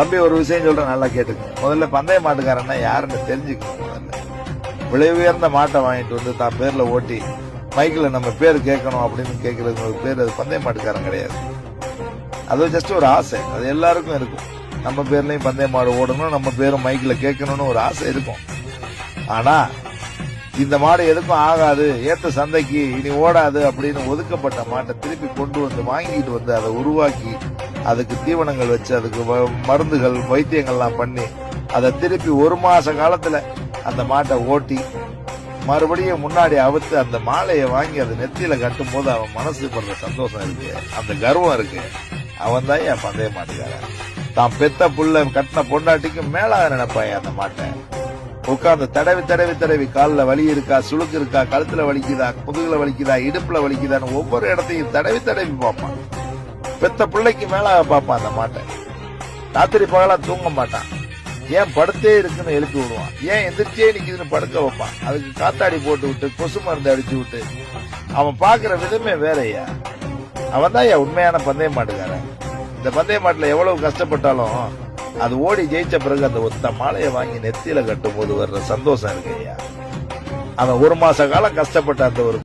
தம்பி ஒரு விஷயம் சொல்றேன், நல்லா கேட்டுக்கணும். முதல்ல பந்தய மாட்டுக்காரன்னா யாருன்னு தெரிஞ்சுக்கணும். முதல்ல விலை உயர்ந்த மாட்டை வாங்கிட்டு வந்து தான் பேர்ல ஓட்டி மைக்கில் நம்ம பேர் கேட்கணும் அப்படின்னு கேட்கறது ஒரு பேர், அது பந்தய மாட்டுக்காரன் கிடையாது. அது ஜஸ்ட் ஒரு ஆசை, அது எல்லாருக்கும் இருக்கும். நம்ம பேர்லயும் பந்தய மாடு ஓடணும், நம்ம பேரும் மைக்கில் கேட்கணும்னு ஒரு ஆசை இருக்கும். ஆனா இந்த மாடு எதுக்கும் ஆகாது, ஏத்த சந்தைக்கு இனி ஓடாது அப்படின்னு ஒதுக்கப்பட்ட மாட்டை திருப்பி கொண்டு வந்து வாங்கிட்டு வந்து அதை உருவாக்கி அதுக்கு தீவனங்கள் வச்சு அதுக்கு மருந்துகள் வைத்தியங்கள்லாம் பண்ணி அதை திருப்பி 1 மாச காலத்துல அந்த மாட்டை ஓட்டி மறுபடியும் முன்னாடி அவுத்து அந்த மாலையை வாங்கி அதை நெத்தியில கட்டும் போது அவன் மனசு படுற சந்தோஷம் இருக்கு, அந்த கர்வம் இருக்கு. அவன் தான் என் பந்தய மாட்டுக்காரன். தான் பெத்த புள்ள கட்டின பொண்டாட்டிக்கு மேலாக நினைப்பாய் அந்த மாட்டை. உட்கார்ந்து தடவி தடவி தடவி காலில் வலி இருக்கா, சுளுக்கு இருக்கா, கழுத்துல வலிக்குதா, முதுகுல வலிக்குதா, இடுப்புல வலிக்குதான்னு ஒவ்வொரு இடத்தையும் தடவி தடவி பார்ப்பான். பெத்த பிள்ளைக்கு மேலாக பார்ப்பான் அந்த மாட்டை. ராத்திரி பகலா தூங்க மாட்டான். ஏன் படுத்தே இருக்குன்னு எழுப்பி விடுவான், ஏன் எந்திரிச்சே நிக்குதுன்னு படுக்க வைப்பான். அதுக்கு காத்தாடி போட்டு விட்டு கொசு மருந்து அடிச்சு விட்டு அவன் பாக்குற விதமே வேறையா. அவன் தான் உண்மையான பந்தய மாட்டுக்காரன். இந்த பந்தய மாட்டுல எவ்வளவு கஷ்டப்பட்டாலும் அது ஓடி ஜெயிச்ச பிறகு அந்த ஒத்த மாலையை வாங்கி நெத்தியில கட்டும் போது வர்ற சந்தோஷம் இருக்கு ஐயா. அவன் 1 மாச காலம் கஷ்டப்பட்ட அந்த ஒரு